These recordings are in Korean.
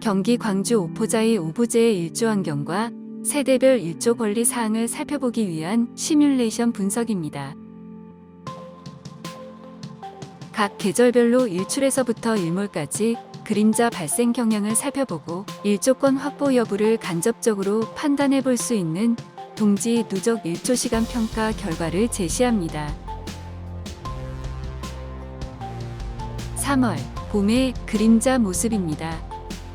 경기 광주 오포자의 오브제의 일조 환경과 세대별 일조 권리 사항을 살펴보기 위한 시뮬레이션 분석입니다. 각 계절별로 일출에서부터 일몰까지 그림자 발생 경향을 살펴보고 일조권 확보 여부를 간접적으로 판단해 볼 수 있는 동지 누적 일조 시간 평가 결과를 제시합니다. 3월 봄의 그림자 모습입니다.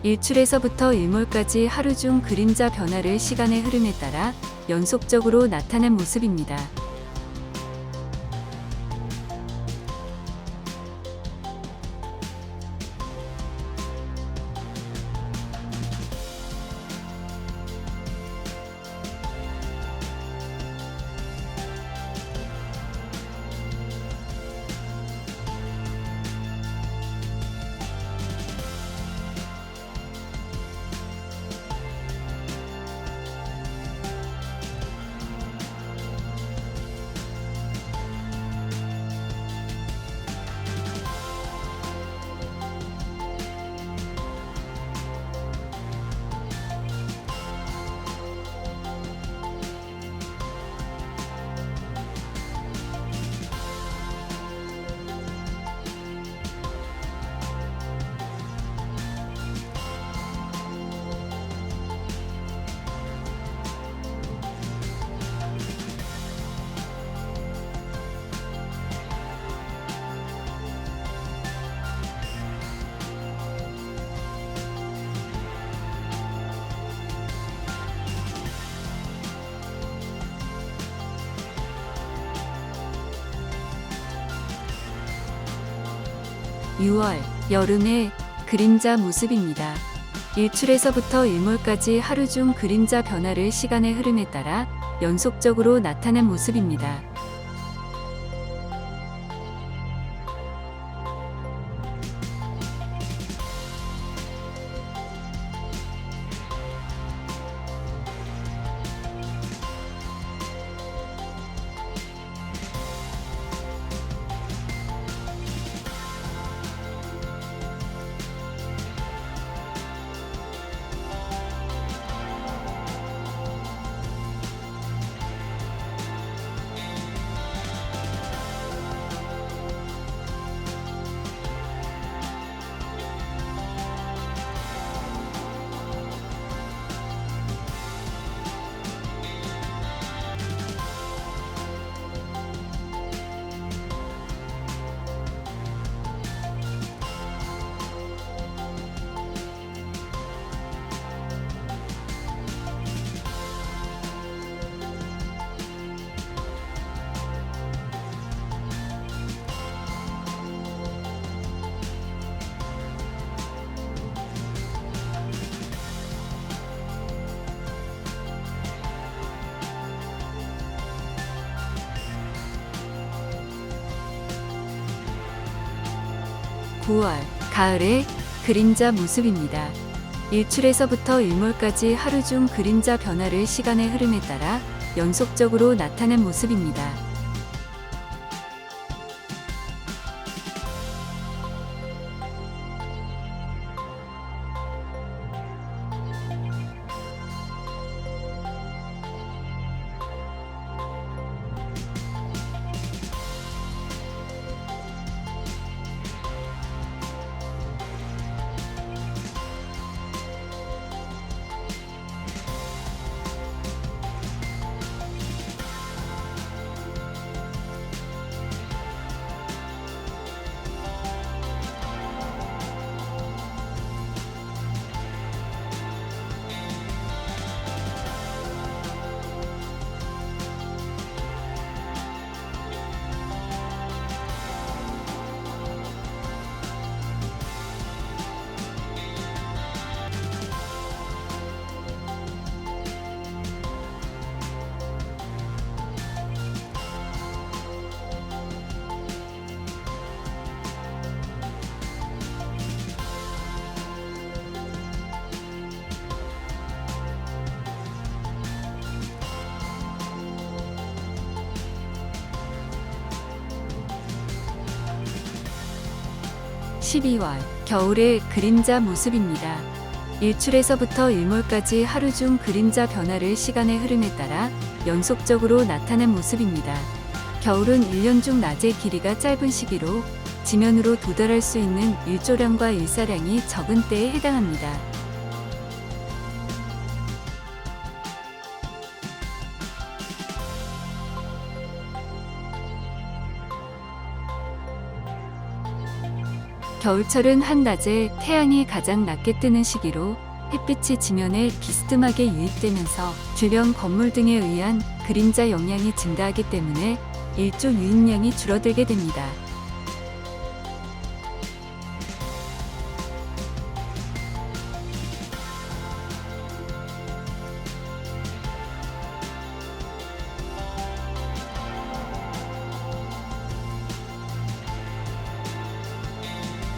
일출에서부터 일몰까지 하루 중 그림자 변화를 시간의 흐름에 따라 연속적으로 나타낸 모습입니다. (6월) 여름의 그림자 모습입니다. 일출에서부터 일몰까지 하루 중 그림자 변화를 시간의 흐름에 따라 연속적으로 나타낸 모습입니다. (9월) 가을의 그림자 모습입니다. 일출에서부터 일몰까지 하루 중 그림자 변화를 시간의 흐름에 따라 연속적으로 나타낸 모습입니다. (12월) 겨울의 그림자 모습입니다. 일출에서부터 일몰까지 하루 중 그림자 변화를 시간의 흐름에 따라 연속적으로 나타낸 모습입니다. 겨울은 1년 중 낮의 길이가 짧은 시기로 지면으로 도달할 수 있는 일조량과 일사량이 적은 때에 해당합니다. 겨울철은 한낮에 태양이 가장 낮게 뜨는 시기로 햇빛이 지면에 비스듬하게 유입되면서 주변 건물 등에 의한 그림자 영향이 증가하기 때문에 일조 유입량이 줄어들게 됩니다.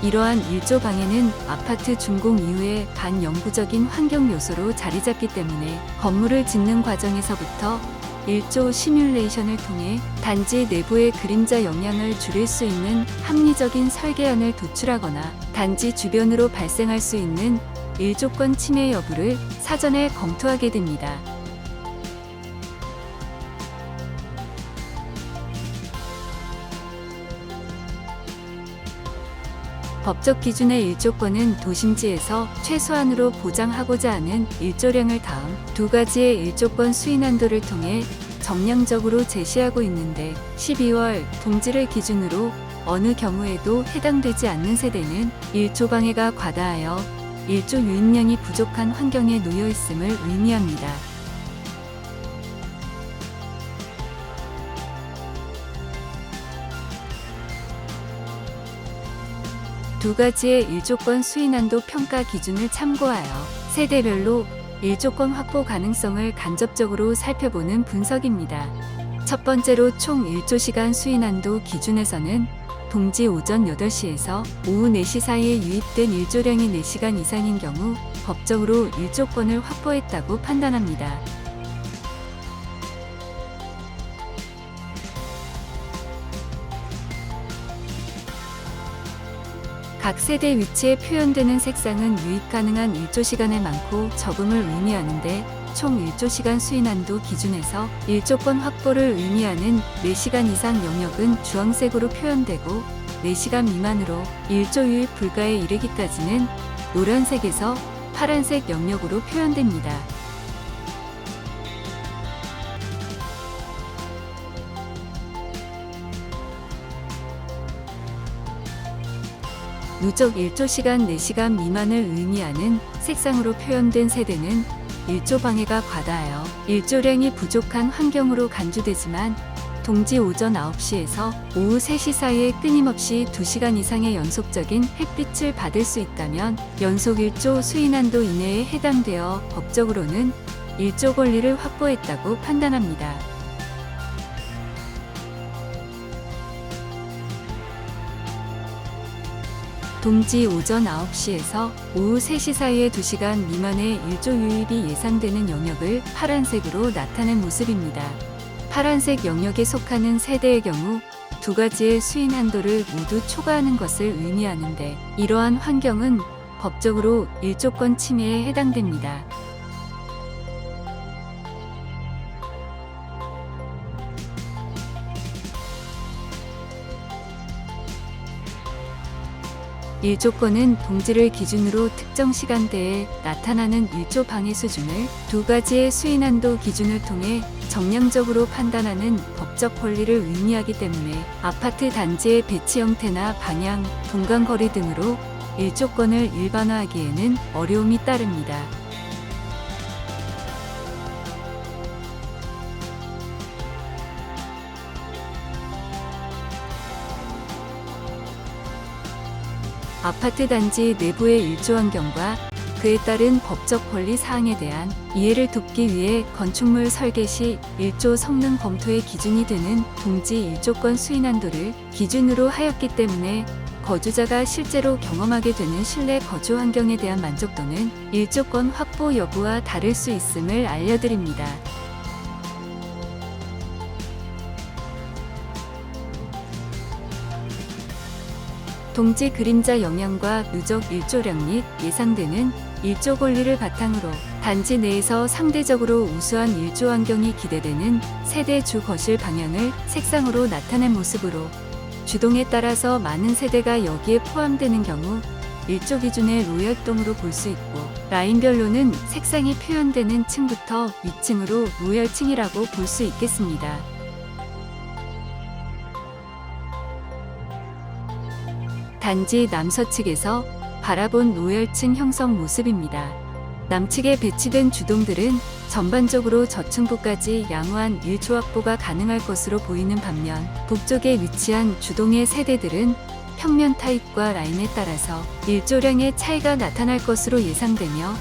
이러한 일조 방해는 아파트 준공 이후에 반영구적인 환경 요소로 자리 잡기 때문에 건물을 짓는 과정에서부터 일조 시뮬레이션을 통해 단지 내부의 그림자 영향을 줄일 수 있는 합리적인 설계안을 도출하거나 단지 주변으로 발생할 수 있는 일조권 침해 여부를 사전에 검토하게 됩니다. 법적 기준의 일조권은 도심지에서 최소한으로 보장하고자 하는 일조량을 다음 두 가지의 일조권 수인 한도를 통해 정량적으로 제시하고 있는데 12월 동지를 기준으로 어느 경우에도 해당되지 않는 세대는 일조 방해가 과다하여 일조 유입량이 부족한 환경에 놓여 있음을 의미합니다. 두 가지의 일조권 수인한도 평가 기준을 참고하여 세대별로 일조권 확보 가능성을 간접적으로 살펴보는 분석입니다. 첫 번째로 총 일조시간 수인한도 기준에서는 동지 오전 8시에서 오후 4시 사이에 유입된 일조량이 4시간 이상인 경우 법적으로 일조권을 확보했다고 판단합니다. 각 세대 위치에 표현되는 색상은 유입 가능한 일조시간의 많고 적음을 의미하는데 총 일조시간 수인한도 기준에서 일조권 확보를 의미하는 4시간 이상 영역은 주황색으로 표현되고 4시간 미만으로 일조 유입 불가에 이르기까지는 노란색에서 파란색 영역으로 표현됩니다. 누적 일조시간 4시간 미만을 의미하는 색상으로 표현된 세대는 일조 방해가 과다하여 일조량이 부족한 환경으로 간주되지만 동지 오전 9시에서 오후 3시 사이에 끊임없이 2시간 이상의 연속적인 햇빛을 받을 수 있다면 연속 일조 수인한도 이내에 해당되어 법적으로는 일조 권리를 확보했다고 판단합니다. 동지 오전 9시에서 오후 3시 사이의 2시간 미만의 일조 유입이 예상되는 영역을 파란색으로 나타낸 모습입니다. 파란색 영역에 속하는 세대의 경우 두 가지의 수인 한도를 모두 초과하는 것을 의미하는데 이러한 환경은 법적으로 일조권 침해에 해당됩니다. 일조권은 동지를 기준으로 특정 시간대에 나타나는 일조 방해 수준을 두 가지의 수인한도 기준을 통해 정량적으로 판단하는 법적 권리를 의미하기 때문에 아파트 단지의 배치 형태나 방향, 동간거리 등으로 일조권을 일반화하기에는 어려움이 따릅니다. 아파트 단지 내부의 일조 환경과 그에 따른 법적 권리 사항에 대한 이해를 돕기 위해 건축물 설계 시 일조 성능 검토의 기준이 되는 동지 일조권 수인 한도를 기준으로 하였기 때문에 거주자가 실제로 경험하게 되는 실내 거주 환경에 대한 만족도는 일조권 확보 여부와 다를 수 있음을 알려드립니다. 동지 그림자 영향과 누적 일조량이 예상되는 일조 권리를 바탕으로 단지 내에서 상대적으로 우수한 일조 환경이 기대되는 세대 주 거실 방향을 색상으로 나타낸 모습으로 주동에 따라서 많은 세대가 여기에 포함되는 경우 일조 기준의 로열동으로 볼 수 있고, 라인별로는 색상이 표현되는 층부터 위층으로 로열층이라고 볼 수 있겠습니다. 단지 남서측에서 바라본 로열층 형성 모습입니다. 남측에 배치된 주동들은 전반적으로 저층부까지 양호한 일조 확보가 가능할 것으로 보이는 반면, 북쪽에 위치한 주동의 세대들은 평면 타입과 라인에 따라서 일조량의 차이가 나타날 것으로 예상되며,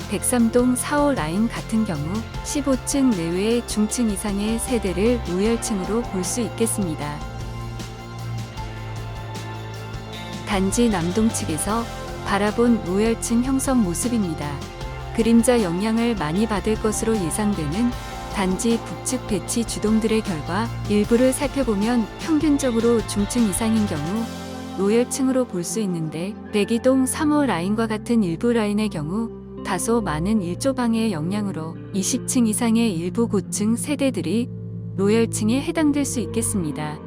103동 4호 라인 같은 경우 15층 내외의 중층 이상의 세대를 로열층으로 볼 수 있겠습니다. 단지 남동측에서 바라본 로열층 형성 모습입니다. 그림자 영향을 많이 받을 것으로 예상되는 단지 북측 배치 주동들의 결과 일부를 살펴보면 평균적으로 중층 이상인 경우 로열층으로 볼 수 있는데, 102동 3호 라인과 같은 일부 라인의 경우 다소 많은 일조방해의 영향으로 20층 이상의 일부 고층 세대들이 로열층에 해당될 수 있겠습니다.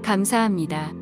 감사합니다.